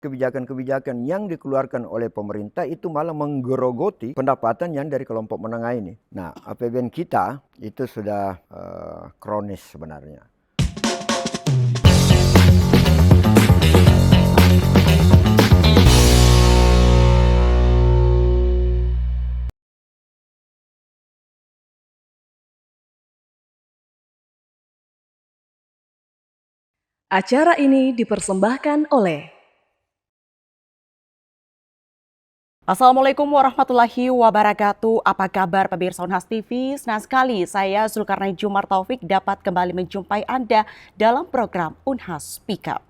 kebijakan-kebijakan yang dikeluarkan oleh pemerintah itu malah menggerogoti pendapatan yang dari kelompok menengah ini. Nah, APBN kita itu sudah kronis sebenarnya. Acara ini dipersembahkan oleh Assalamualaikum warahmatullahi wabarakatuh. Apa kabar pemirsa Unhas TV? Senang sekali saya Zulkarnain Jumar Taufik dapat kembali menjumpai Anda dalam program Unhas Speak Up.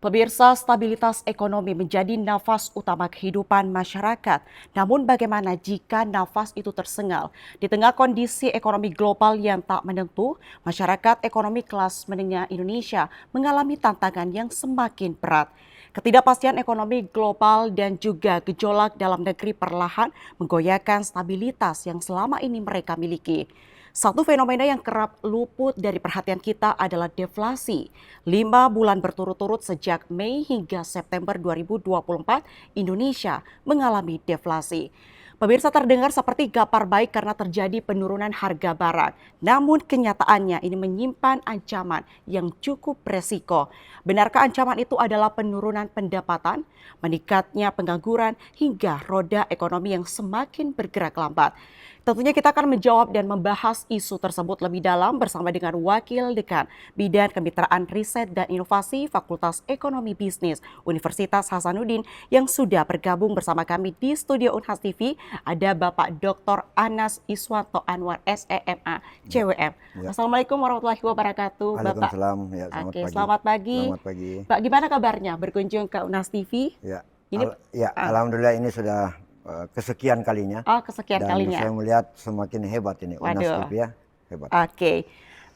Pemirsa, stabilitas ekonomi menjadi nafas utama kehidupan masyarakat. Namun bagaimana jika nafas itu tersengal? Di tengah kondisi ekonomi global yang tak menentu, masyarakat ekonomi kelas menengah Indonesia mengalami tantangan yang semakin berat. Ketidakpastian ekonomi global dan juga gejolak dalam negeri perlahan menggoyahkan stabilitas yang selama ini mereka miliki. Satu fenomena yang kerap luput dari perhatian kita adalah deflasi. 5 bulan berturut-turut sejak Mei hingga September 2024, Indonesia mengalami deflasi. Pemirsa, terdengar seperti kabar baik karena terjadi penurunan harga barang. Namun kenyataannya ini menyimpan ancaman yang cukup beresiko. Benarkah ancaman itu adalah penurunan pendapatan, meningkatnya pengangguran, hingga roda ekonomi yang semakin bergerak lambat? Tentunya kita akan menjawab dan membahas isu tersebut lebih dalam bersama dengan Wakil Dekan Bidang Kemitraan Riset dan Inovasi Fakultas Ekonomi Bisnis Universitas Hasanuddin yang sudah bergabung bersama kami di studio Unhas TV. Ada Bapak Dr. Anas Iswanto Anwar SEMA CWM. Ya. Assalamualaikum warahmatullahi wabarakatuh, Bapak. Waalaikumsalam. Ya, Oke, pagi. selamat pagi. Selamat pagi. Pak, gimana kabarnya berkunjung ke Unhas TV? Ya, Ini alhamdulillah ini sudah kesekian kalinya. kesekian Dan kalinya. saya melihat semakin hebat ini Unhas Waduh. TV ya, hebat. Oke,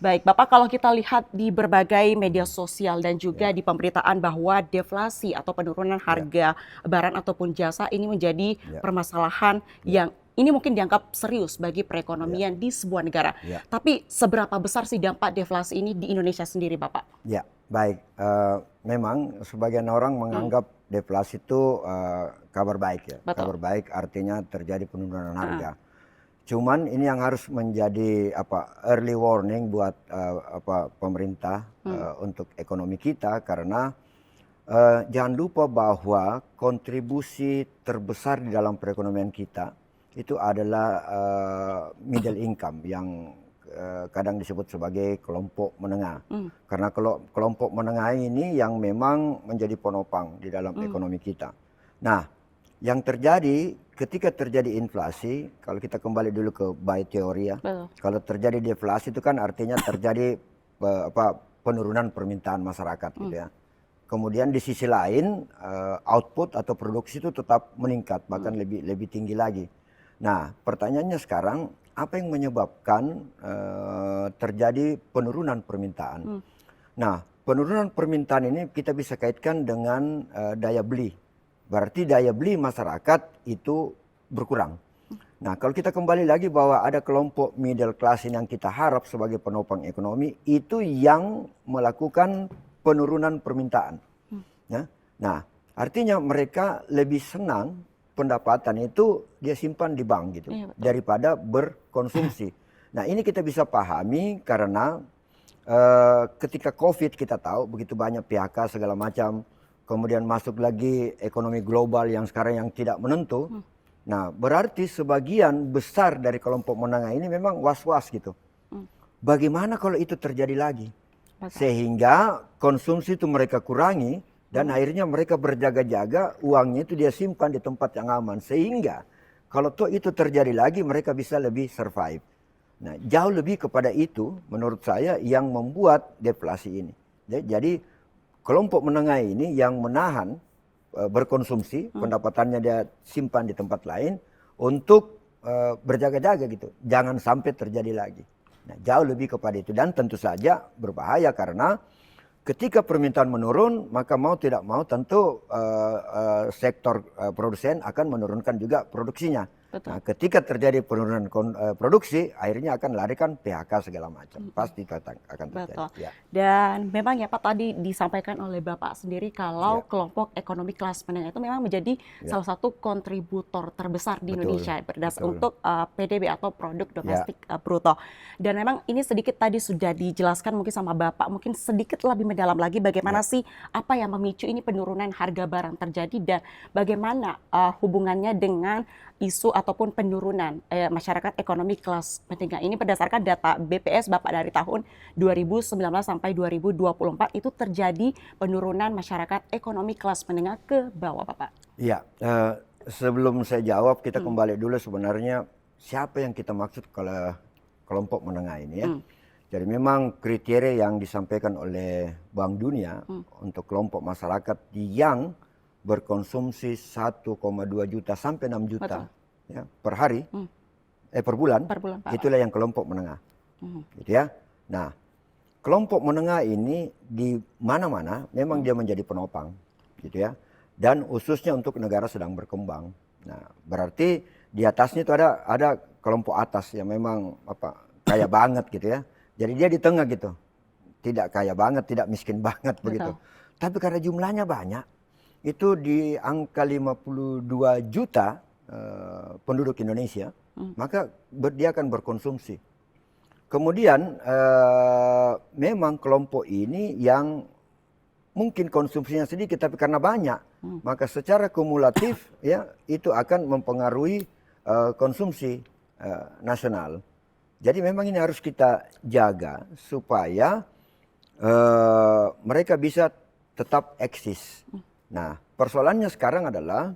baik Bapak, kalau kita lihat di berbagai media sosial dan juga di pemberitaan bahwa deflasi atau penurunan harga barang ataupun jasa ini menjadi permasalahan yang ini mungkin dianggap serius bagi perekonomian di sebuah negara. Tapi seberapa besar sih dampak deflasi ini di Indonesia sendiri, Bapak? Ya, baik. Memang sebagian orang menganggap deflasi itu kabar baik ya. Betul. Kabar baik artinya terjadi penurunan harga. Cuman ini yang harus menjadi early warning buat pemerintah untuk ekonomi kita, karena jangan lupa bahwa kontribusi terbesar di dalam perekonomian kita itu adalah middle income yang kadang disebut sebagai kelompok menengah. Karena kelompok menengah ini yang memang menjadi penopang di dalam ekonomi kita. Nah, yang terjadi ketika terjadi inflasi, kalau kita kembali dulu ke buy teori ya, kalau terjadi deflasi itu kan artinya terjadi penurunan permintaan masyarakat gitu ya. Kemudian di sisi lain output atau produksi itu tetap meningkat, bahkan lebih tinggi lagi. Nah, pertanyaannya sekarang, apa yang menyebabkan terjadi penurunan permintaan? Nah, penurunan permintaan ini kita bisa kaitkan dengan daya beli. Berarti daya beli masyarakat itu berkurang. Nah, kalau kita kembali lagi bahwa ada kelompok middle class yang kita harap sebagai penopang ekonomi, itu yang melakukan penurunan permintaan. Ya? Nah, artinya mereka lebih senang pendapatan itu dia simpan di bank gitu, daripada berkonsumsi. Nah, ini kita bisa pahami karena ketika COVID kita tahu begitu banyak PHK segala macam, kemudian masuk lagi ekonomi global yang sekarang yang tidak menentu. Nah, berarti sebagian besar dari kelompok menengah ini memang was-was gitu. Bagaimana kalau itu terjadi lagi? Sehingga konsumsi itu mereka kurangi, dan akhirnya mereka berjaga-jaga, uangnya itu dia simpan di tempat yang aman. Sehingga kalau itu terjadi lagi, mereka bisa lebih survive. Nah, jauh lebih kepada itu menurut saya yang membuat deflasi ini. Jadi kelompok menengah ini yang menahan berkonsumsi, pendapatannya dia simpan di tempat lain untuk berjaga-jaga gitu. Jangan sampai terjadi lagi. Nah, jauh lebih kepada itu, dan tentu saja berbahaya karena ketika permintaan menurun, maka mau tidak mau tentu sektor produsen akan menurunkan juga produksinya. Nah, Betul. ketika terjadi penurunan produksi, akhirnya akan larikan PHK segala macam. Pasti akan terjadi. Betul. Ya, Dan memang ya Pak tadi disampaikan oleh Bapak sendiri kalau ya, kelompok ekonomi kelas menengah itu memang menjadi ya, salah satu kontributor terbesar di betul, Indonesia berdasar betul. untuk PDB atau produk Ya, domestik bruto. Dan memang ini sedikit tadi sudah dijelaskan mungkin sama Bapak, mungkin sedikit lebih mendalam lagi bagaimana ya, sih apa yang memicu ini penurunan harga barang terjadi dan bagaimana hubungannya dengan isu ataupun penurunan masyarakat ekonomi kelas menengah ini berdasarkan data BPS Bapak dari tahun 2019 sampai 2024 itu terjadi penurunan masyarakat ekonomi kelas menengah ke bawah Bapak. ya. Sebelum saya jawab, kita Hmm. kembali dulu sebenarnya siapa yang kita maksud kalau kelompok menengah ini ya. Hmm. Jadi memang kriteria yang disampaikan oleh Bank Dunia untuk kelompok masyarakat yang berkonsumsi 1,2 juta sampai 6 juta Betul. ya, per hari, Hmm. per bulan, Per bulan Pak. itulah yang kelompok menengah. Hmm. Gitu ya. Nah, kelompok menengah ini di mana-mana memang dia menjadi penopang, gitu ya. Dan khususnya untuk negara sedang berkembang. Nah, berarti di atasnya itu ada kelompok atas yang memang kaya banget gitu ya. Jadi dia di tengah gitu. Tidak kaya banget, tidak miskin banget begitu. Betul. Tapi karena jumlahnya banyak, itu di angka 52 juta penduduk Indonesia, maka dia akan berkonsumsi. Kemudian memang kelompok ini yang mungkin konsumsinya sedikit tapi karena banyak, maka secara kumulatif ya itu akan mempengaruhi konsumsi nasional. Jadi memang ini harus kita jaga supaya mereka bisa tetap eksis. Nah, persoalannya sekarang adalah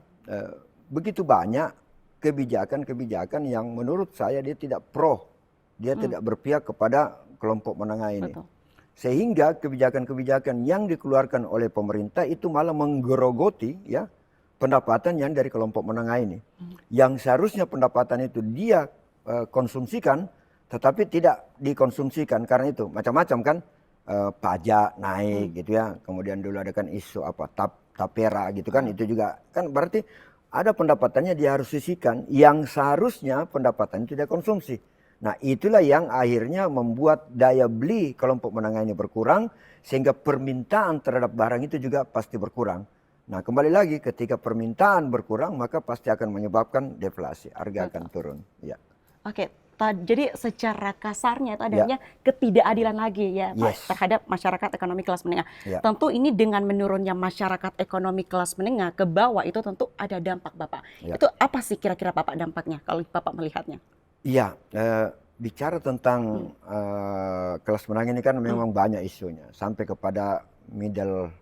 begitu banyak kebijakan-kebijakan yang menurut saya dia tidak pro. Dia tidak berpihak kepada kelompok menengah ini. Betul. Sehingga kebijakan-kebijakan yang dikeluarkan oleh pemerintah itu malah menggerogoti ya pendapatan yang dari kelompok menengah ini. Yang seharusnya pendapatan itu dia konsumsikan tetapi tidak dikonsumsikan karena itu macam-macam kan, pajak naik gitu ya. Kemudian dulu ada kan isu tapera gitu kan, itu juga kan berarti ada pendapatannya dia harus sisihkan yang seharusnya pendapatan itu dia konsumsi. Nah, itulah yang akhirnya membuat daya beli kelompok menengah ini berkurang sehingga permintaan terhadap barang itu juga pasti berkurang. Nah, kembali lagi ketika permintaan berkurang maka pasti akan menyebabkan deflasi, harga akan turun. Ya. Oke, jadi secara kasarnya itu Ya. adanya ketidakadilan lagi ya Pak Yes. terhadap masyarakat ekonomi kelas menengah. Ya. Tentu ini dengan menurunnya masyarakat ekonomi kelas menengah ke bawah itu tentu ada dampak Bapak. Ya. Itu apa sih kira-kira Bapak dampaknya kalau Bapak melihatnya? Iya, bicara tentang kelas menengah ini kan memang banyak isunya sampai kepada middle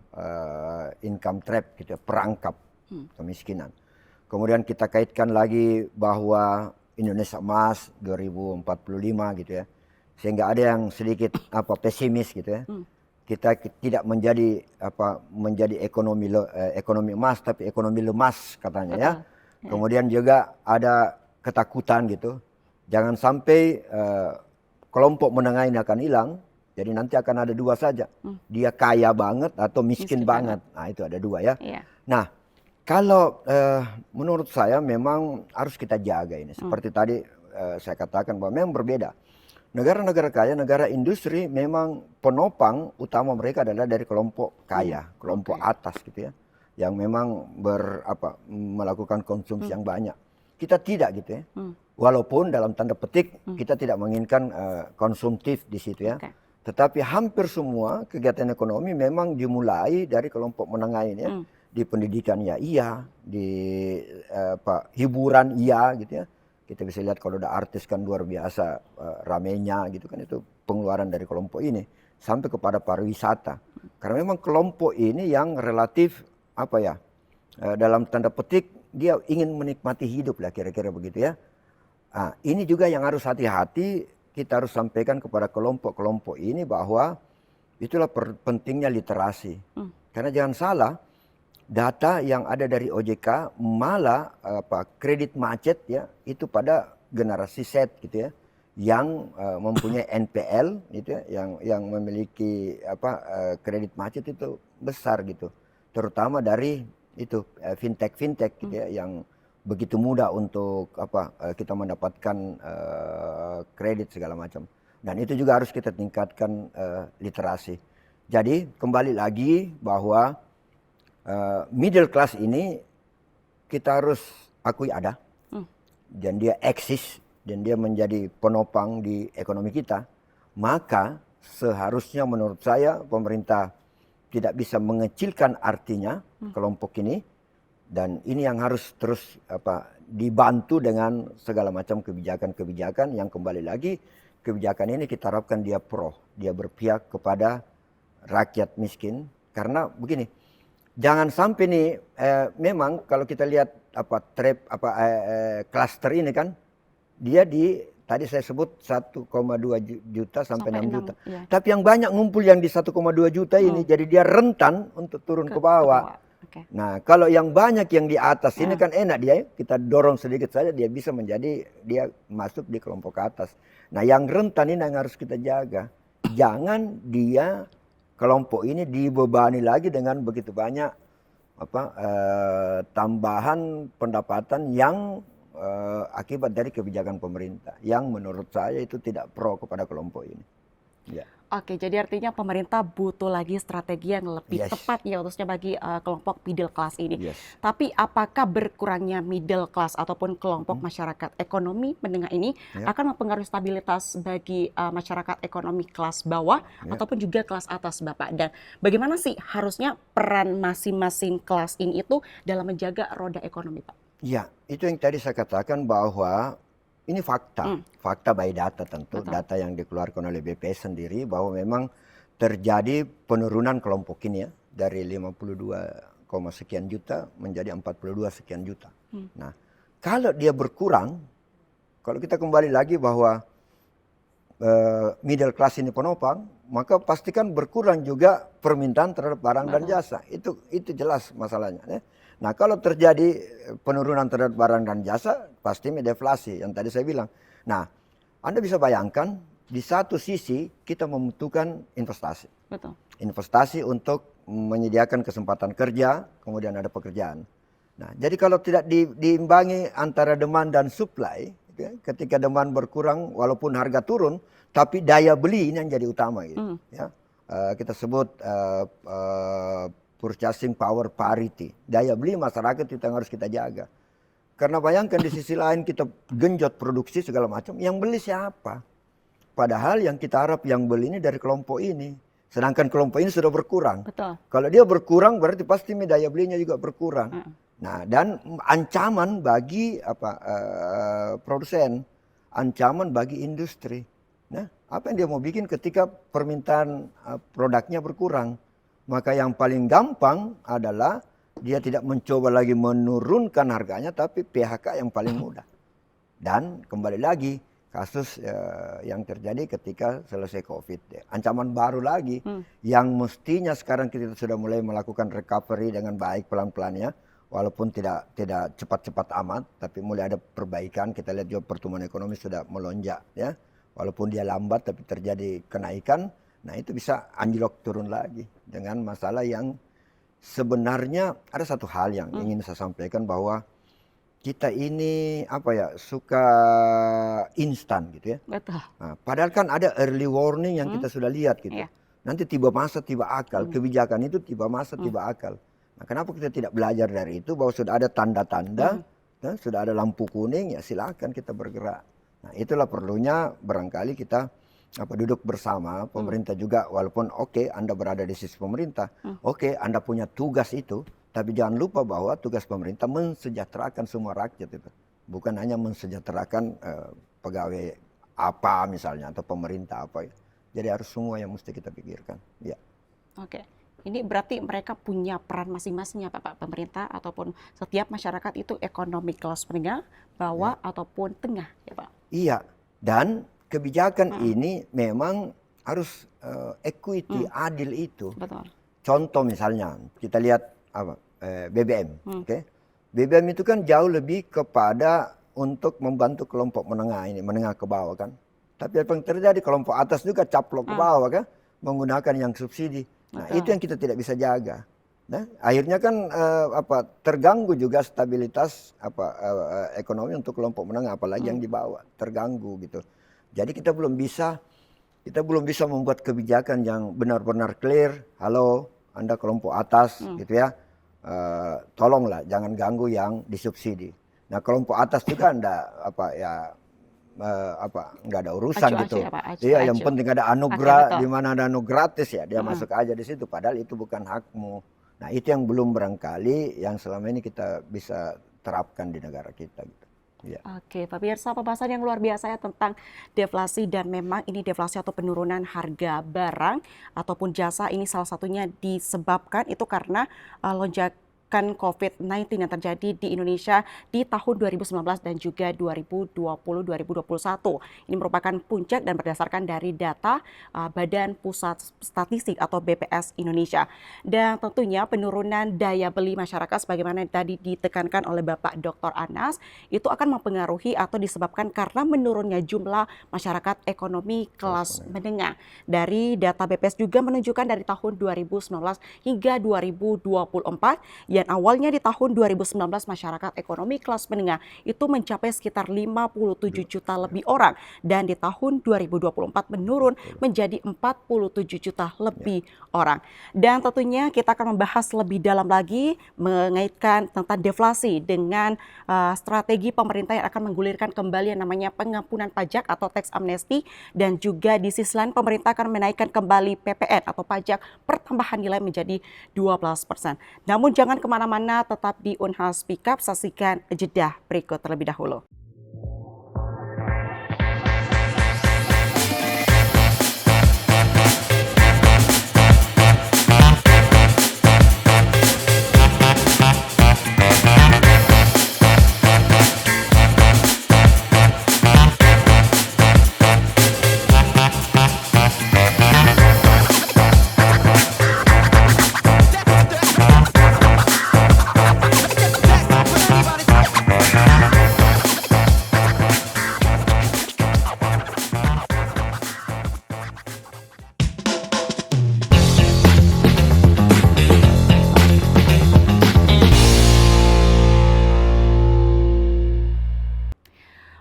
income trap gitu ya, perangkap kemiskinan. Kemudian kita kaitkan lagi bahwa Indonesia Emas 2045 gitu ya. Sehingga ada yang sedikit pesimis gitu ya. Kita tidak menjadi menjadi ekonomi emas tapi ekonomi lemas katanya ya. Betul. Kemudian juga ada ketakutan gitu. Jangan sampai kelompok menengah ini akan hilang. Jadi nanti akan ada dua saja. Dia kaya banget atau miskin banget. Nah, itu ada dua ya. Iya. Nah, kalau menurut saya memang harus kita jaga ini. Seperti tadi saya katakan bahwa memang berbeda. Negara-negara kaya, negara industri memang penopang utama mereka adalah dari kelompok kaya, kelompok atas gitu ya. Yang memang melakukan konsumsi yang banyak. Kita tidak gitu ya. Walaupun dalam tanda petik kita tidak menginginkan konsumtif di situ ya. Oke. Tetapi hampir semua kegiatan ekonomi memang dimulai dari kelompok menengah ini ya. Di pendidikan ya iya, di hiburan iya gitu ya. Kita bisa lihat kalau ada artis kan luar biasa ramenya gitu kan, itu pengeluaran dari kelompok ini sampai kepada pariwisata. Karena memang kelompok ini yang relatif dalam tanda petik dia ingin menikmati hidup lah kira-kira begitu ya. Nah, ini juga yang harus hati-hati kita harus sampaikan kepada kelompok-kelompok ini bahwa itulah pentingnya literasi. Karena jangan salah, data yang ada dari OJK malah kredit macet ya itu pada generasi Z gitu ya, yang mempunyai NPL gitu ya, yang memiliki kredit macet itu besar gitu, terutama dari itu fintech gitu ya, yang begitu mudah untuk kita mendapatkan kredit segala macam. Dan itu juga harus kita tingkatkan literasi. Jadi kembali lagi bahwa middle class ini kita harus akui ada. Dan dia eksis dan dia menjadi penopang di ekonomi kita. Maka seharusnya menurut saya pemerintah tidak bisa mengecilkan artinya kelompok ini. Dan ini yang harus terus dibantu dengan segala macam kebijakan-kebijakan yang kembali lagi kebijakan ini kita harapkan dia dia berpihak kepada rakyat miskin. Karena begini, jangan sampai nih memang kalau kita lihat klaster ini kan dia tadi saya sebut 1,2 juta sampai 6 juta. Ya. Tapi yang banyak ngumpul yang di 1,2 juta ini jadi dia rentan untuk turun ke bawah. Okay. Nah, kalau yang banyak yang di atas ini kan enak dia, kita dorong sedikit saja dia bisa dia masuk di kelompok atas. Nah, yang rentan ini yang harus kita jaga. Jangan dia kelompok ini dibebani lagi dengan begitu banyak tambahan pendapatan yang akibat dari kebijakan pemerintah yang menurut saya itu tidak pro kepada kelompok ini. Ya. Oke, jadi artinya pemerintah butuh lagi strategi yang lebih tepat ya khususnya bagi kelompok middle class ini. Tapi apakah berkurangnya middle class ataupun kelompok masyarakat ekonomi menengah ini akan mempengaruhi stabilitas bagi masyarakat ekonomi kelas bawah ataupun juga kelas atas, Bapak? Dan bagaimana sih harusnya peran masing-masing kelas ini itu dalam menjaga roda ekonomi, Pak? Ya, itu yang tadi saya katakan bahwa ini fakta by data tentu. Betul. Data yang dikeluarkan oleh BPS sendiri bahwa memang terjadi penurunan kelompok ini ya. Dari 52, sekian juta menjadi 42 sekian juta. Nah, kalau dia berkurang, kalau kita kembali lagi bahwa middle class ini penopang, maka pastikan berkurang juga permintaan terhadap barang dan jasa. Itu jelas masalahnya ya. Nah, kalau terjadi penurunan terhadap barang dan jasa, pasti deflasi yang tadi saya bilang. Nah, Anda bisa bayangkan di satu sisi kita membutuhkan investasi. Betul. Investasi untuk menyediakan kesempatan kerja, kemudian ada pekerjaan. Nah, jadi kalau tidak diimbangi antara demand dan supply, ketika demand berkurang walaupun harga turun, tapi daya beli ini yang jadi utama gitu. Ya. Kita sebut purchasing power parity. Daya beli masyarakat itu yang harus kita jaga. Karena bayangkan di sisi lain kita genjot produksi segala macam, yang beli siapa? Padahal yang kita harap yang beli ini dari kelompok ini. Sedangkan kelompok ini sudah berkurang. Betul. Kalau dia berkurang berarti pasti daya belinya juga berkurang. Nah, dan ancaman bagi produsen, ancaman bagi industri. Nah, apa yang dia mau bikin ketika permintaan produknya berkurang? Maka yang paling gampang adalah dia tidak mencoba lagi menurunkan harganya, tapi PHK yang paling mudah. Dan kembali lagi kasus yang terjadi ketika selesai COVID. Ancaman baru lagi yang mestinya sekarang kita sudah mulai melakukan recovery dengan baik pelan-pelan ya. Walaupun tidak cepat-cepat amat, tapi mulai ada perbaikan. Kita lihat juga pertumbuhan ekonomi sudah melonjak ya. Walaupun dia lambat tapi terjadi kenaikan. Nah, itu bisa anjlok turun lagi dengan masalah yang sebenarnya ada satu hal yang ingin saya sampaikan bahwa kita ini suka instan gitu ya. Betul. Nah, padahal kan ada early warning yang kita sudah lihat gitu. Nanti tiba masa tiba akal, kebijakan itu tiba masa tiba akal. Nah, kenapa kita tidak belajar dari itu bahwa sudah ada tanda-tanda, sudah ada lampu kuning ya silakan kita bergerak. Nah, itulah perlunya barangkali kita duduk bersama pemerintah juga, walaupun Anda berada di sisi pemerintah, Anda punya tugas itu, tapi jangan lupa bahwa tugas pemerintah mensejahterakan semua rakyat itu, bukan hanya mensejahterakan pegawai apa misalnya atau pemerintah apa. Jadi harus semua yang mesti kita pikirkan. Ya. Oke, ini berarti mereka punya peran masing-masing ya Pak, pemerintah ataupun setiap masyarakat itu ekonomi kelas menengah, bawah ataupun tengah ya Pak. Iya, dan kebijakan ini memang harus equity, adil itu. Betul. Contoh misalnya, kita lihat BBM. BBM itu kan jauh lebih kepada untuk membantu kelompok menengah ini, menengah ke bawah kan. Tapi apa yang terjadi, kelompok atas juga caplok ke bawah kan, menggunakan yang subsidi. Nah, itu yang kita tidak bisa jaga. Nah, akhirnya kan terganggu juga stabilitas ekonomi untuk kelompok menengah, apalagi yang di bawah terganggu gitu. Jadi kita belum bisa membuat kebijakan yang benar-benar clear. Halo, Anda kelompok atas gitu ya, tolonglah jangan ganggu yang disubsidi. Nah, kelompok atas juga nggak ada urusan Acu-acu gitu. ya Pak, Iya, yang acu-acu. penting ada Oke, anugerah, betul. di mana ada anugerah gratis ya dia masuk aja di situ, padahal itu bukan hakmu. Nah, itu yang belum barangkali yang selama ini kita bisa terapkan di negara kita gitu. Ya. Oke, Pak Pemirsa, pembahasan yang luar biasa ya tentang deflasi, dan memang ini deflasi atau penurunan harga barang ataupun jasa ini salah satunya disebabkan itu karena lonjakan COVID-19 yang terjadi di Indonesia di tahun 2019 dan juga 2020-2021. Ini merupakan puncak dan berdasarkan dari data Badan Pusat Statistik atau BPS Indonesia. Dan tentunya penurunan daya beli masyarakat sebagaimana tadi ditekankan oleh Bapak Dr. Anas itu akan mempengaruhi atau disebabkan karena menurunnya jumlah masyarakat ekonomi kelas menengah. Dari data BPS juga menunjukkan dari tahun 2019 hingga 2024 yang awalnya di tahun 2019 masyarakat ekonomi kelas menengah itu mencapai sekitar 57 juta lebih orang, dan di tahun 2024 menurun menjadi 47 juta lebih orang. Dan tentunya kita akan membahas lebih dalam lagi mengaitkan tentang deflasi dengan strategi pemerintah yang akan menggulirkan kembali yang namanya pengampunan pajak atau tax amnesty, dan juga di sisi lain pemerintah akan menaikkan kembali PPN atau pajak pertambahan nilai menjadi 12%. Namun jangan kemana-mana, tetap di Unhas Speak Up, saksikan jeda berikut terlebih dahulu.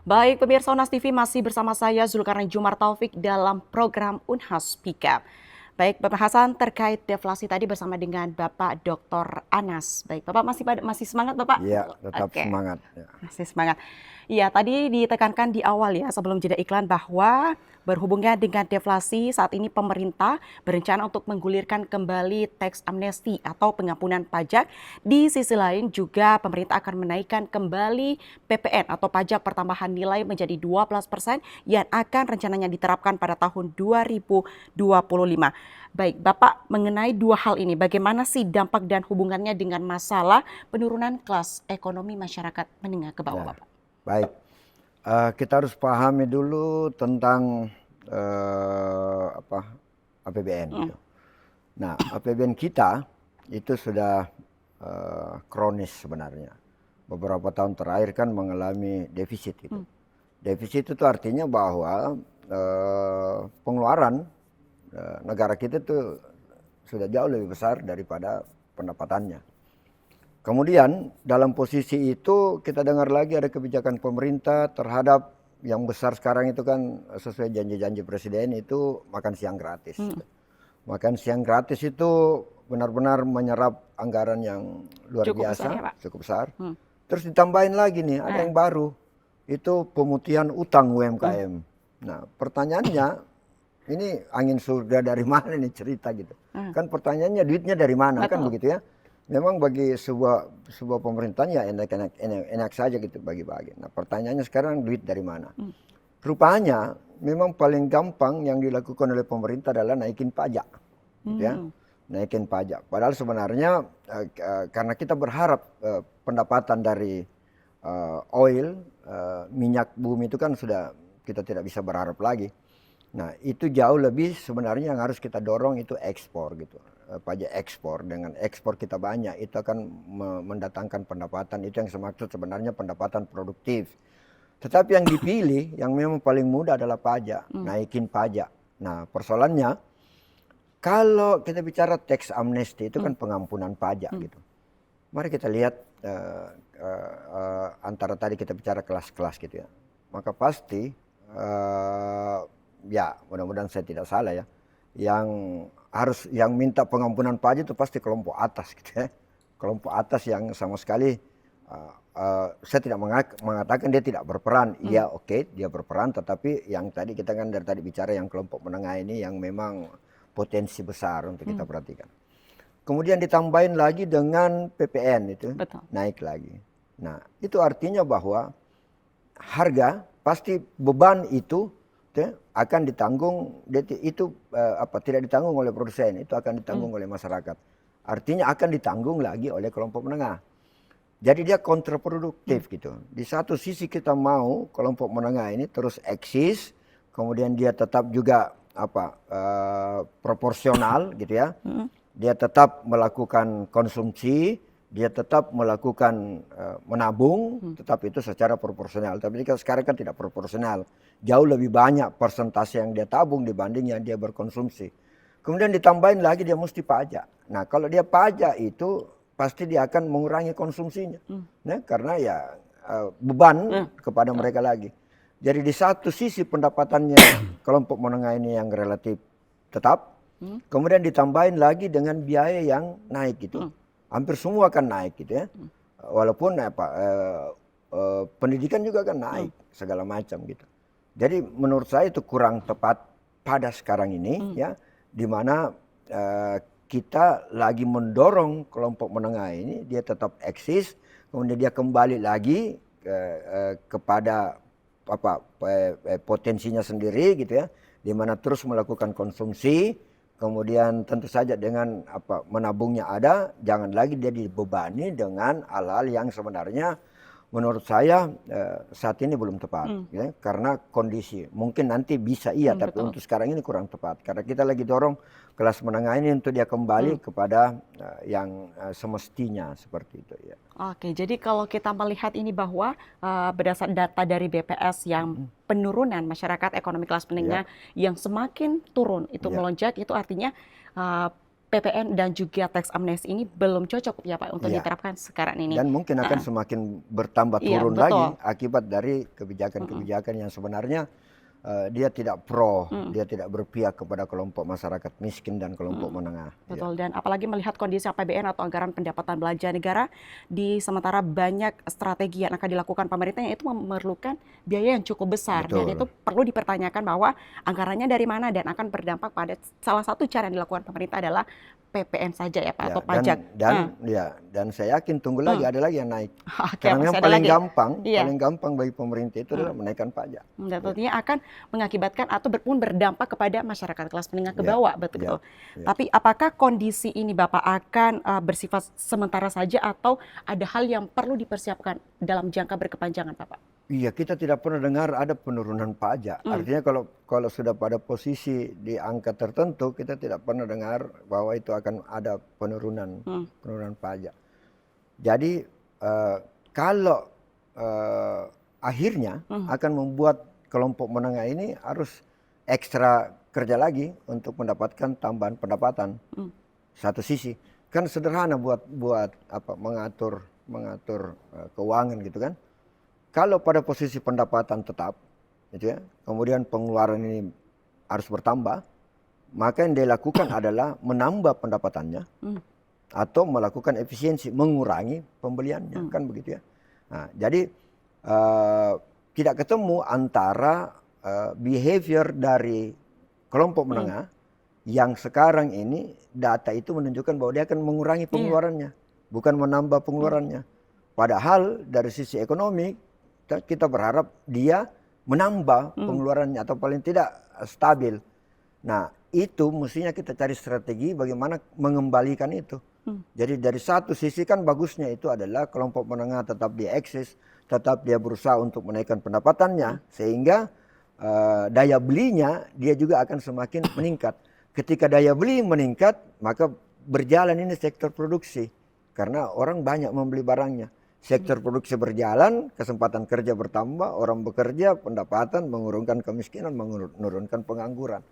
Baik, pemirsa Unhas TV, masih bersama saya Zulkarnain Jumar Taufik dalam program Unhas Speak Up. Baik, pembahasan terkait deflasi tadi bersama dengan Bapak Dr. Anas. Baik, Bapak masih semangat, Bapak? Iya, tetap Oke. semangat. Ya. Masih semangat. Iya, tadi ditekankan di awal ya sebelum jeda iklan bahwa berhubungan dengan deflasi saat ini pemerintah berencana untuk menggulirkan kembali tax amnesty atau pengampunan pajak. Di sisi lain juga pemerintah akan menaikkan kembali PPN atau pajak pertambahan nilai menjadi 12% yang akan rencananya diterapkan pada tahun 2025. Baik, Bapak, mengenai dua hal ini, bagaimana sih dampak dan hubungannya dengan masalah penurunan kelas ekonomi masyarakat menengah ke bawah, Bapak? Baik, kita harus pahami dulu tentang APBN. Gitu. Nah, APBN kita itu sudah kronis sebenarnya. Beberapa tahun terakhir kan mengalami defisit. Gitu. Defisit itu artinya bahwa pengeluaran negara kita itu sudah jauh lebih besar daripada pendapatannya. Kemudian dalam posisi itu kita dengar lagi ada kebijakan pemerintah terhadap yang besar sekarang itu kan sesuai janji-janji presiden itu makan siang gratis. Makan siang gratis itu benar-benar menyerap anggaran yang luar biasa, besar, ya, Pak? cukup besar. Terus ditambahin lagi nih ada yang baru, itu pemutihan utang UMKM. Nah pertanyaannya, ini angin surga dari mana nih cerita gitu. Kan pertanyaannya duitnya dari mana. Betul. Kan begitu ya. Memang bagi sebuah pemerintahan ya enak saja gitu bagi-bagi. Nah pertanyaannya sekarang duit dari mana. Rupanya memang paling gampang yang dilakukan oleh pemerintah adalah naikin pajak. Gitu ya. Naikin pajak. Padahal sebenarnya karena kita berharap pendapatan dari oil, minyak bumi itu kan sudah kita tidak bisa berharap lagi. Nah itu jauh lebih sebenarnya yang harus kita dorong itu ekspor gitu. Pajak ekspor, dengan ekspor kita banyak itu akan mendatangkan pendapatan, itu yang saya maksud sebenarnya pendapatan produktif. Tetapi yang dipilih yang memang paling mudah adalah pajak, naikin pajak. Nah persoalannya Kalau kita bicara tax amnesty itu kan pengampunan pajak gitu. Mari kita lihat antara tadi kita bicara kelas-kelas gitu ya. Maka pasti ya mudah-mudahan saya tidak salah ya. Yang minta pengampunan pajak itu pasti kelompok atas gitu ya. Kelompok atas yang sama sekali saya tidak mengatakan dia tidak berperan. Iya oke, dia berperan, tetapi yang tadi kita kan dari tadi bicara yang kelompok menengah ini yang memang potensi besar untuk kita perhatikan. Kemudian ditambahin lagi dengan PPN itu. Betul. Naik lagi. Nah itu artinya bahwa harga pasti beban itu akan ditanggung, itu tidak ditanggung oleh produsen, itu akan ditanggung oleh masyarakat. Artinya akan ditanggung lagi oleh kelompok menengah. Jadi dia kontraproduktif gitu. Di satu sisi kita mau kelompok menengah ini terus eksis, kemudian dia tetap juga proporsional gitu ya. Dia tetap melakukan konsumsi, dia tetap melakukan menabung, tetapi itu secara proporsional. Tapi sekarang kan tidak proporsional. Jauh lebih banyak persentase yang dia tabung dibanding yang dia berkonsumsi. Kemudian ditambahin lagi dia mesti pajak. Nah kalau dia pajak itu pasti dia akan mengurangi konsumsinya. Nah, karena ya beban kepada mereka lagi. Jadi di satu sisi pendapatannya kelompok menengah ini yang relatif tetap, kemudian ditambahin lagi dengan biaya yang naik gitu. Hampir semua akan naik gitu ya. Walaupun pendidikan juga akan naik segala macam gitu. Jadi menurut saya itu kurang tepat pada sekarang ini ya, di mana kita lagi mendorong kelompok menengah ini dia tetap eksis, kemudian dia kembali lagi kepada potensinya sendiri gitu ya, di mana terus melakukan konsumsi, kemudian tentu saja dengan menabungnya ada, jangan lagi dia dibebani dengan hal-hal yang sebenarnya menurut saya saat ini belum tepat ya, karena kondisi mungkin nanti bisa tapi betul. untuk sekarang ini kurang tepat karena kita lagi dorong kelas menengah ini untuk dia kembali kepada yang semestinya seperti itu ya. Oke, jadi kalau kita melihat ini bahwa berdasarkan data dari BPS yang penurunan masyarakat ekonomi kelas menengah yang semakin turun itu melonjak, itu artinya PPN dan juga tax amnesty ini belum cocok ya Pak untuk diterapkan sekarang ini. Dan mungkin akan semakin bertambah turun lagi akibat dari kebijakan-kebijakan yang sebenarnya dia tidak dia tidak berpihak kepada kelompok masyarakat miskin dan kelompok menengah. Betul, dan apalagi melihat kondisi APBN atau anggaran pendapatan belanja negara di sementara banyak strategi yang akan dilakukan pemerintah yang itu memerlukan biaya yang cukup besar. Dan itu perlu dipertanyakan bahwa anggarannya dari mana dan akan berdampak pada salah satu cara yang dilakukan pemerintah adalah PPN saja ya Pak, atau pajak. Dan saya yakin tunggu lagi ada lagi yang naik. Oke, Karena yang paling gampang bagi pemerintah itu adalah menaikkan pajak. Dan tentunya akan mengakibatkan atau berdampak kepada masyarakat kelas menengah ke bawah, betul. Tapi apakah kondisi ini Bapak akan bersifat sementara saja atau ada hal yang perlu dipersiapkan dalam jangka berkepanjangan Bapak? Iya, kita tidak pernah dengar ada penurunan pajak. Artinya kalau sudah pada posisi di angka tertentu, kita tidak pernah dengar bahwa itu akan ada penurunan pajak. Jadi kalau akhirnya akan membuat kelompok menengah ini harus ekstra kerja lagi untuk mendapatkan tambahan pendapatan. Satu sisi kan sederhana buat mengatur keuangan gitu kan. Kalau pada posisi pendapatan tetap, gitu ya, kemudian pengeluaran ini harus bertambah, maka yang dia lakukan adalah menambah pendapatannya atau melakukan efisiensi, mengurangi pembeliannya, kan begitu ya. Nah, jadi tidak ketemu antara behavior dari kelompok menengah yang sekarang ini data itu menunjukkan bahwa dia akan mengurangi pengeluarannya, bukan menambah pengeluarannya. Padahal dari sisi ekonomi kita berharap dia menambah pengeluarannya atau paling tidak stabil. Nah itu mestinya kita cari strategi bagaimana mengembalikan itu. Jadi dari satu sisi kan bagusnya itu adalah kelompok menengah tetap dia eksis, tetap dia berusaha untuk menaikkan pendapatannya sehingga daya belinya dia juga akan semakin meningkat. Ketika daya beli meningkat maka berjalan ini sektor produksi karena orang banyak membeli barangnya. Sektor produksi berjalan, kesempatan kerja bertambah, orang bekerja, pendapatan, mengurungkan kemiskinan, menurunkan pengangguran.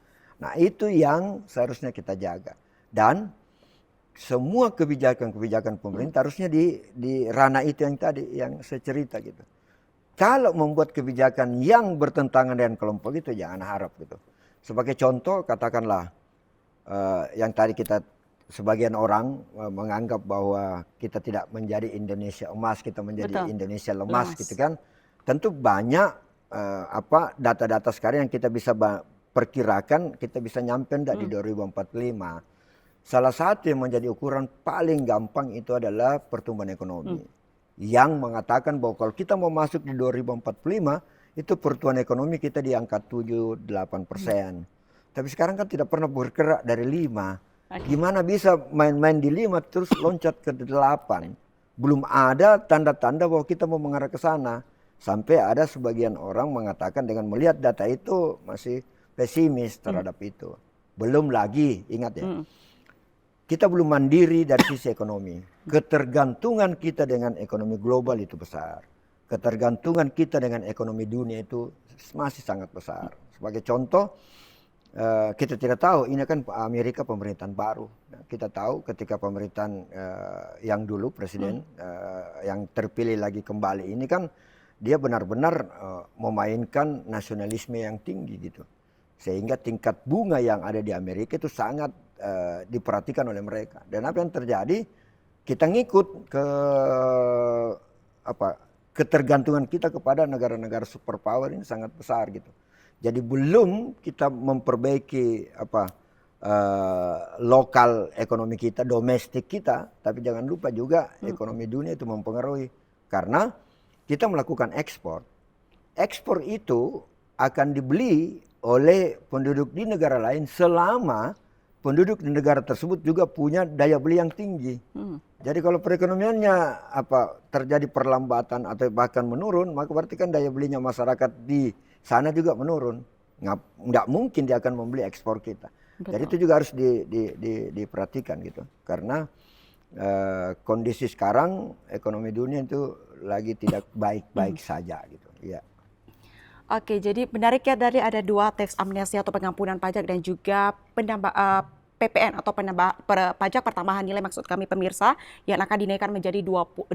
Nah itu yang seharusnya kita jaga. Dan semua kebijakan-kebijakan pemerintah harusnya di ranah itu yang tadi yang saya cerita gitu. Kalau membuat kebijakan yang bertentangan dengan kelompok itu jangan harap gitu. Sebagai contoh katakanlah yang tadi kita sebagian orang menganggap bahwa kita tidak menjadi Indonesia emas, kita menjadi Betul. Indonesia lemas Lemas. gitu kan. Tentu banyak data-data sekarang yang kita bisa perkirakan kita bisa nyampe enggak di 2045. Salah satu yang menjadi ukuran paling gampang itu adalah pertumbuhan ekonomi. Yang mengatakan bahwa kalau kita mau masuk di 2045, itu pertumbuhan ekonomi kita di angka 7-8%. Tapi sekarang kan tidak pernah bergerak dari 5. Gimana bisa main-main di 5 terus loncat ke 8? Belum ada tanda-tanda bahwa kita mau mengarah ke sana. Sampai ada sebagian orang mengatakan dengan melihat data itu masih pesimis terhadap itu. Belum lagi, ingat ya. Kita belum mandiri dari sisi ekonomi. Ketergantungan kita dengan ekonomi global itu besar. Ketergantungan kita dengan ekonomi dunia itu masih sangat besar. Sebagai contoh, kita tidak tahu, ini kan Amerika pemerintahan baru. Kita tahu ketika pemerintahan yang dulu, presiden yang terpilih lagi kembali, ini kan dia benar-benar memainkan nasionalisme yang tinggi gitu. Sehingga tingkat bunga yang ada di Amerika itu sangat diperhatikan oleh mereka. Dan apa yang terjadi? Kita ngikut ke ketergantungan kita kepada negara-negara superpower ini sangat besar gitu. Jadi belum kita memperbaiki lokal ekonomi kita, domestik kita, tapi jangan lupa juga ekonomi dunia itu mempengaruhi karena kita melakukan ekspor. Ekspor itu akan dibeli oleh penduduk di negara lain selama penduduk di negara tersebut juga punya daya beli yang tinggi. Jadi kalau perekonomiannya terjadi perlambatan atau bahkan menurun, maka berarti kan daya belinya masyarakat di sana juga menurun. Nggak mungkin dia akan membeli ekspor kita. Betul. Jadi itu juga harus diperhatikan gitu. Karena kondisi sekarang ekonomi dunia itu lagi tidak baik-baik saja gitu. Ya. Oke, jadi menarik ya, dari ada 2 teks amnesti atau pengampunan pajak dan juga PPN atau pajak pertambahan nilai, maksud kami pemirsa, yang akan dinaikkan menjadi 12%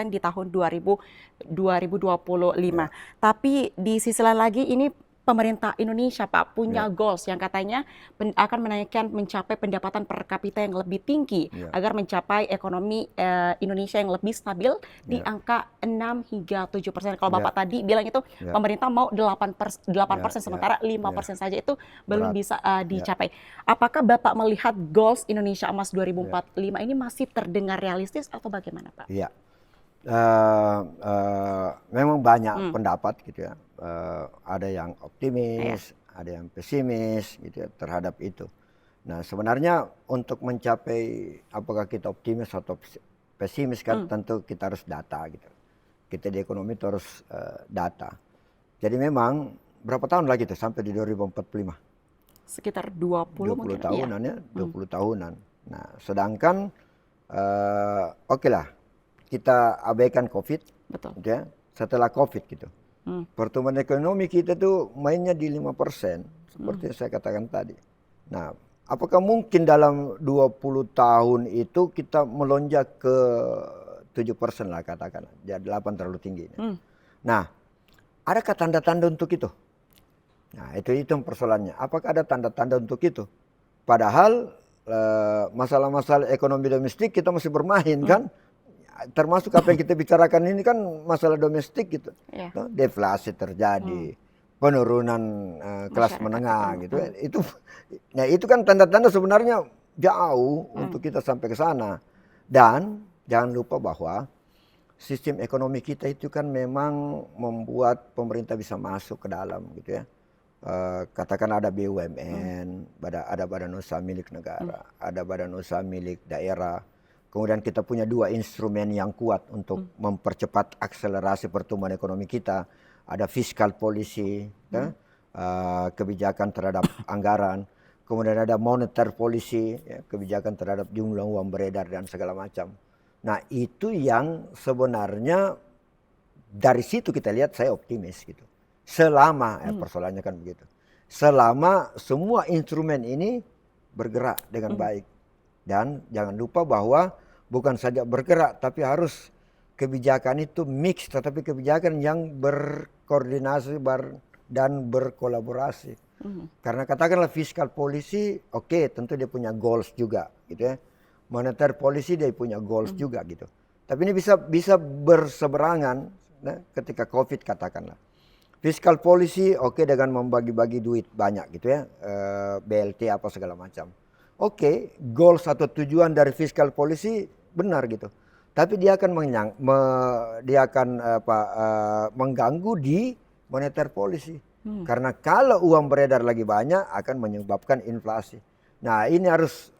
di tahun 2025. Ya. Tapi di sisi lain lagi ini pemerintah Indonesia, Pak, punya goals yang katanya akan menaikkan mencapai pendapatan per kapita yang lebih tinggi agar mencapai ekonomi Indonesia yang lebih stabil di angka 6 hingga 7%. Kalau Bapak tadi bilang itu pemerintah mau 8%, sementara 5% saja itu belum bisa dicapai. Apakah Bapak melihat goals Indonesia Emas 2045 ini masih terdengar realistis atau bagaimana, Pak? Iya. Memang banyak pendapat gitu ya. Ada yang optimis, ada yang pesimis gitu ya, terhadap itu. Nah sebenarnya untuk mencapai apakah kita optimis atau pesimis kan tentu kita harus data gitu. Kita di ekonomi itu harus data. Jadi memang berapa tahun lagi tuh sampai di 2045? Sekitar 20 tahunan ya, 20 tahunan. Nah sedangkan oke lah kita abaikan COVID. Betul. Gitu ya, setelah COVID gitu. Pertumbuhan ekonomi kita tuh mainnya di 5%, seperti yang saya katakan tadi. Nah, apakah mungkin dalam 20 tahun itu kita melonjak ke 7% lah katakan. Jadi 8 terlalu tinggi. Nah, adakah tanda-tanda untuk itu? Nah, itu persoalannya. Apakah ada tanda-tanda untuk itu? Padahal masalah-masalah ekonomi domestik kita masih bermain kan? Termasuk apa yang kita bicarakan ini kan masalah domestik gitu. Deflasi terjadi, penurunan kelas menengah gitu. Itu kan tanda-tanda sebenarnya jauh untuk kita sampai ke sana. Dan jangan lupa bahwa sistem ekonomi kita itu kan memang membuat pemerintah bisa masuk ke dalam gitu ya. Katakan ada BUMN, ada badan usaha milik negara, ada badan usaha milik daerah. Kemudian kita punya 2 instrumen yang kuat untuk mempercepat akselerasi pertumbuhan ekonomi kita. Ada fiscal policy, kebijakan terhadap anggaran. Kemudian ada monetary policy, kebijakan terhadap jumlah uang beredar dan segala macam. Nah itu yang sebenarnya dari situ kita lihat saya optimis gitu. Selama persoalannya kan begitu. selama semua instrumen ini bergerak dengan baik. Dan jangan lupa bahwa bukan saja bergerak, tapi harus kebijakan itu mix, tetapi kebijakan yang berkoordinasi dan berkolaborasi. Karena katakanlah fiskal policy, oke, tentu dia punya goals juga, gitu ya. Moneter policy dia punya goals juga, gitu. Tapi ini bisa berseberangan, nah, ketika COVID katakanlah. Fiskal policy oke dengan membagi-bagi duit banyak gitu ya, BLT apa segala macam. Oke, goals atau tujuan dari fiskal policy benar gitu. Tapi dia akan mengganggu di moneter policy. Karena kalau uang beredar lagi banyak akan menyebabkan inflasi. Nah, ini harus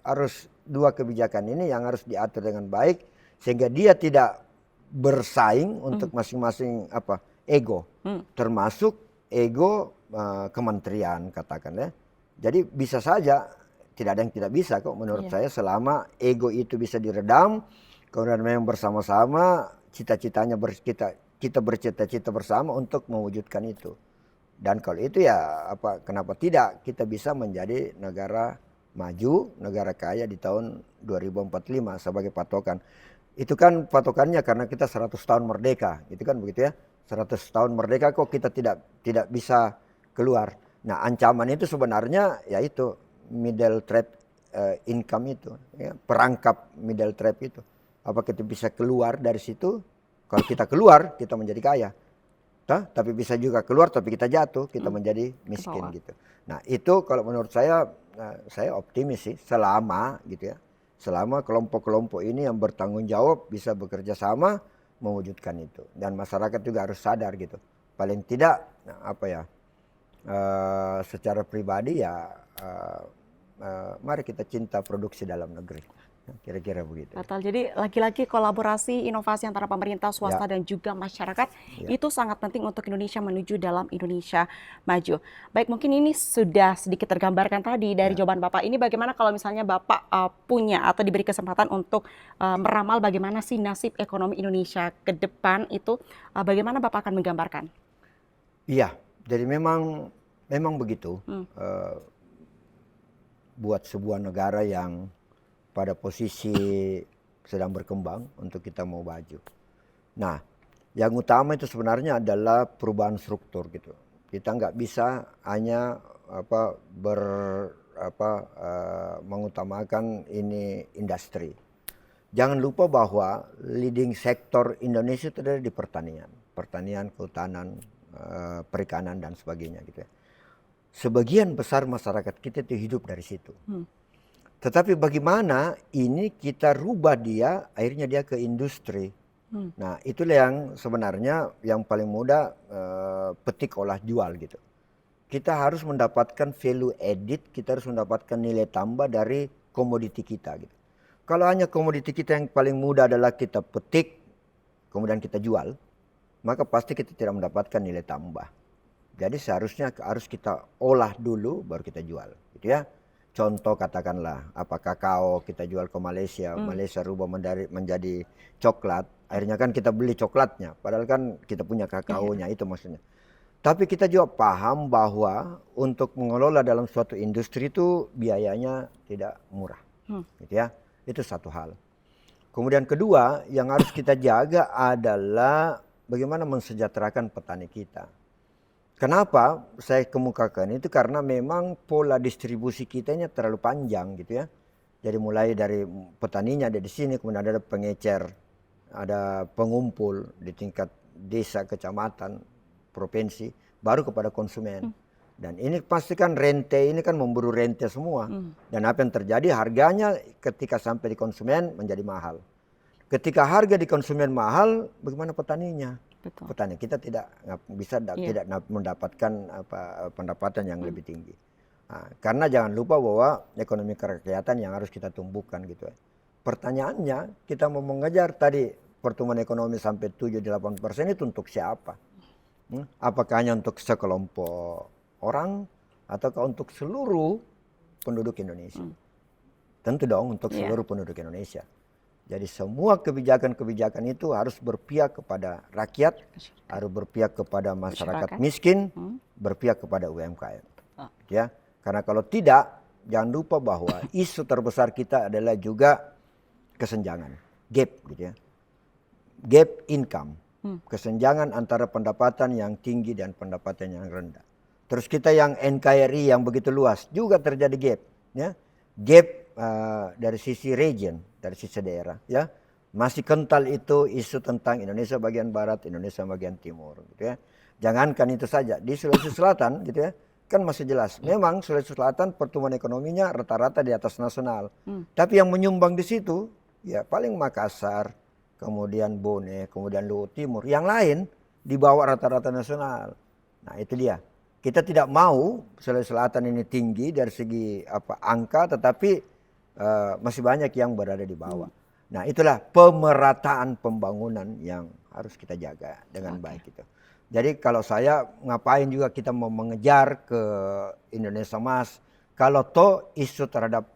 dua kebijakan ini yang harus diatur dengan baik sehingga dia tidak bersaing untuk masing-masing ego, termasuk ego kementerian katakan ya. Jadi bisa saja, tidak ada yang tidak bisa kok menurut saya selama ego itu bisa diredam, kemudian memang bersama-sama cita-citanya kita bercita-cita bersama untuk mewujudkan itu. Dan kalau itu ya kenapa tidak kita bisa menjadi negara maju, negara kaya di tahun 2045 sebagai patokan. Itu kan patokannya karena kita 100 tahun merdeka, gitu kan begitu ya. 100 tahun merdeka kok kita tidak bisa keluar. Nah, ancaman itu sebenarnya yaitu middle trap income itu, ya, perangkap middle trap itu. Apa kita bisa keluar dari situ? Kalau kita keluar, kita menjadi kaya. Tapi bisa juga keluar tapi kita jatuh, kita menjadi miskin gitu. Nah, itu kalau menurut saya optimis sih selama gitu ya. Selama kelompok-kelompok ini yang bertanggung jawab bisa bekerja sama mewujudkan itu, dan masyarakat juga harus sadar gitu. Paling tidak secara pribadi ya mari kita cinta produksi dalam negeri. Kira-kira begitu. Betul. Jadi lagi-lagi kolaborasi inovasi antara pemerintah, swasta dan juga masyarakat itu sangat penting untuk Indonesia menuju dalam Indonesia maju. Baik, mungkin ini sudah sedikit tergambarkan tadi dari jawaban Bapak. Ini bagaimana kalau misalnya Bapak punya atau diberi kesempatan untuk meramal bagaimana sih nasib ekonomi Indonesia ke depan itu, bagaimana Bapak akan menggambarkan? Iya, jadi memang begitu. Buat sebuah negara yang pada posisi sedang berkembang untuk kita mau maju. Nah, yang utama itu sebenarnya adalah perubahan struktur gitu. Kita nggak bisa hanya mengutamakan ini industri. Jangan lupa bahwa leading sektor Indonesia itu ada di pertanian, kehutanan, perikanan dan sebagainya gitu ya. Sebagian besar masyarakat kita itu hidup dari situ. Tetapi bagaimana ini kita rubah dia, akhirnya dia ke industri. Nah, itulah yang sebenarnya yang paling mudah petik olah jual gitu. Kita harus mendapatkan value added, kita harus mendapatkan nilai tambah dari komoditi kita gitu. Kalau hanya komoditi kita yang paling mudah adalah kita petik, kemudian kita jual, maka pasti kita tidak mendapatkan nilai tambah. Jadi seharusnya harus kita olah dulu baru kita jual, gitu ya. Contoh katakanlah kakao kita jual ke Malaysia, Malaysia rubah menjadi coklat, akhirnya kan kita beli coklatnya, padahal kan kita punya kakaonya, itu maksudnya. Tapi kita juga paham bahwa untuk mengelola dalam suatu industri itu biayanya tidak murah, gitu ya. Itu satu hal. Kemudian kedua yang harus kita jaga adalah bagaimana mensejahterakan petani kita. Kenapa saya kemukakan itu karena memang pola distribusi kita ini terlalu panjang gitu ya. Jadi mulai dari petaninya ada di sini, kemudian ada pengecer, ada pengumpul di tingkat desa, kecamatan, provinsi, baru kepada konsumen. Dan ini pasti kan rente ini kan memburu rente semua. Dan apa yang terjadi harganya ketika sampai di konsumen menjadi mahal. Ketika harga di konsumen mahal, bagaimana petaninya? Betul. Petani kita tidak mendapatkan pendapatan yang lebih tinggi. Nah, karena jangan lupa bahwa ekonomi kerakyatan yang harus kita tumbuhkan gitu ya. Pertanyaannya, kita mau mengejar tadi pertumbuhan ekonomi sampai 7-8% itu untuk siapa? Apakah hanya untuk sekelompok orang ataukah untuk seluruh penduduk Indonesia? Tentu dong untuk seluruh penduduk Indonesia. Jadi semua kebijakan-kebijakan itu harus berpihak kepada rakyat, harus berpihak kepada masyarakat miskin, berpihak kepada UMKM. gitu ya. Karena kalau tidak, jangan lupa bahwa isu terbesar kita adalah juga kesenjangan, gap gitu ya. Gap income, kesenjangan antara pendapatan yang tinggi dan pendapatan yang rendah. Terus kita yang NKRI yang begitu luas juga terjadi gap, ya. Gap dari sisi region, dari sisi daerah, ya. Masih kental itu isu tentang Indonesia bagian barat, Indonesia bagian timur, gitu ya. Jangankan itu saja, di Sulawesi Selatan, gitu ya, kan masih jelas. Memang Sulawesi Selatan pertumbuhan ekonominya rata-rata di atas nasional, tapi yang menyumbang di situ, ya paling Makassar, kemudian Bone, kemudian Luwu Timur. Yang lain di bawah rata-rata nasional. Nah itu dia. Kita tidak mau Sulawesi Selatan ini tinggi dari segi angka, tetapi masih banyak yang berada di bawah. Nah itulah pemerataan pembangunan yang harus kita jaga dengan baik itu. Jadi kalau saya ngapain juga kita mau mengejar ke Indonesia Emas, kalau toh isu terhadap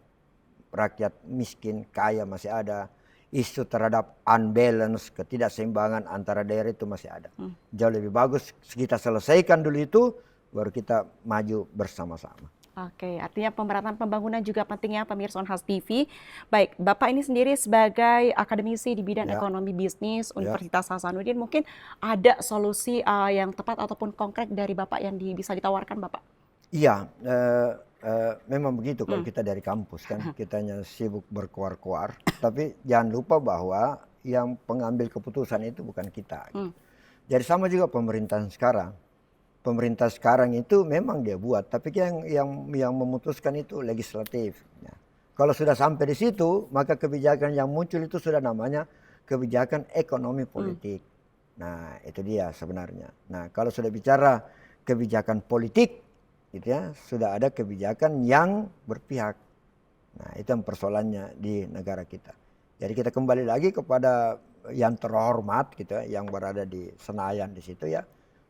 rakyat miskin, kaya masih ada, isu terhadap unbalance, ketidakseimbangan antara daerah itu masih ada. Jauh lebih bagus kita selesaikan dulu itu, baru kita maju bersama-sama. Oke, artinya pemerataan pembangunan juga pentingnya pemirsa Unhas TV. Baik, Bapak ini sendiri sebagai akademisi di bidang ekonomi bisnis Universitas Hasanuddin, mungkin ada solusi yang tepat ataupun konkret dari Bapak yang bisa ditawarkan Bapak? Iya, memang begitu kalau kita dari kampus kan, kitanya sibuk berkuar-kuar. Tapi jangan lupa bahwa yang pengambil keputusan itu bukan kita. Jadi sama juga pemerintahan sekarang. Pemerintah sekarang itu memang dia buat, tapi yang memutuskan itu legislatif. Nah, kalau sudah sampai di situ, maka kebijakan yang muncul itu sudah namanya kebijakan ekonomi politik. Nah, itu dia sebenarnya. Nah, kalau sudah bicara kebijakan politik, gitu ya, sudah ada kebijakan yang berpihak. Nah, itu yang persoalannya di negara kita. Jadi kita kembali lagi kepada yang terhormat, gitu ya, yang berada di Senayan di situ ya.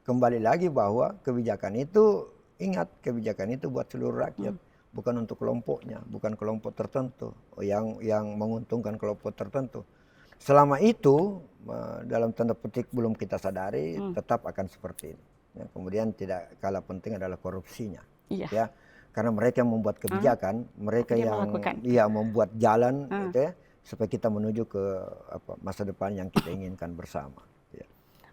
Kembali lagi bahwa kebijakan itu, ingat kebijakan itu buat seluruh rakyat, bukan untuk kelompoknya, bukan kelompok tertentu yang menguntungkan kelompok tertentu. Selama itu dalam tanda petik belum kita sadari, tetap akan seperti ini. Ya, kemudian tidak kalah penting adalah korupsinya, ya, karena mereka yang membuat kebijakan, mereka yang membuat jalan, gitu ya, supaya kita menuju ke masa depan yang kita inginkan bersama.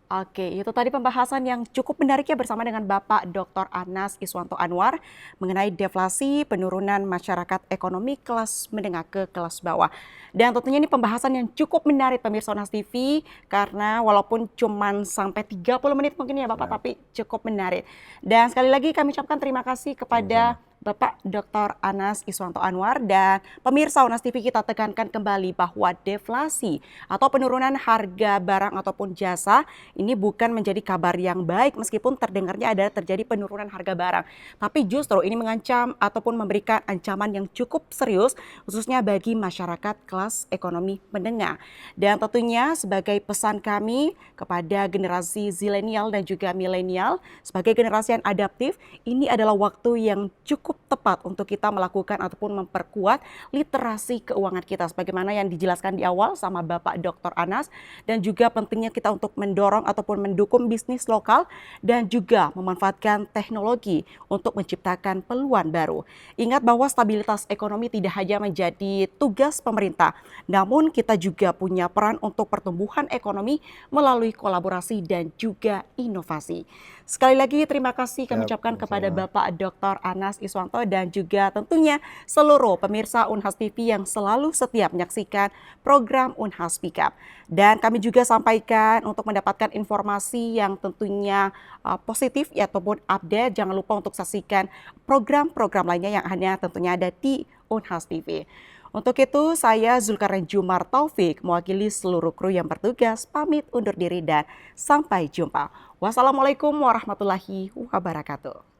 Oke, itu tadi pembahasan yang cukup menarik ya bersama dengan Bapak Dr. Anas Iswanto Anwar mengenai deflasi, penurunan masyarakat ekonomi kelas menengah ke kelas bawah. Dan tentunya ini pembahasan yang cukup menarik pemirsa Unhas TV karena walaupun cuma sampai 30 menit mungkin ya Bapak, tapi cukup menarik. Dan sekali lagi kami ucapkan terima kasih kepada Bapak Dr. Anas Iswanto Anwar, dan pemirsa Unhas TV, kita tekankan kembali bahwa deflasi atau penurunan harga barang ataupun jasa ini bukan menjadi kabar yang baik meskipun terdengarnya ada terjadi penurunan harga barang. Tapi justru ini mengancam ataupun memberikan ancaman yang cukup serius khususnya bagi masyarakat kelas ekonomi menengah. Dan tentunya sebagai pesan kami kepada generasi zilenial dan juga milenial sebagai generasi yang adaptif, ini adalah waktu yang cukup tepat untuk kita melakukan ataupun memperkuat literasi keuangan kita sebagaimana yang dijelaskan di awal sama Bapak Dr. Anas, dan juga pentingnya kita untuk mendorong ataupun mendukung bisnis lokal dan juga memanfaatkan teknologi untuk menciptakan peluang baru. Ingat bahwa stabilitas ekonomi tidak hanya menjadi tugas pemerintah, namun kita juga punya peran untuk pertumbuhan ekonomi melalui kolaborasi dan juga inovasi. Sekali lagi terima kasih kami ucapkan kepada Bapak Dr. Anas Iswanto dan juga tentunya seluruh pemirsa Unhas TV yang selalu setia menyaksikan program Unhas Speak Up. Dan kami juga sampaikan untuk mendapatkan informasi yang tentunya positif ya, ataupun update, jangan lupa untuk saksikan program-program lainnya yang hanya tentunya ada di Unhas TV. Untuk itu saya Zulkarnain Jumar Taufik mewakili seluruh kru yang bertugas pamit undur diri dan sampai jumpa. Wassalamualaikum warahmatullahi wabarakatuh.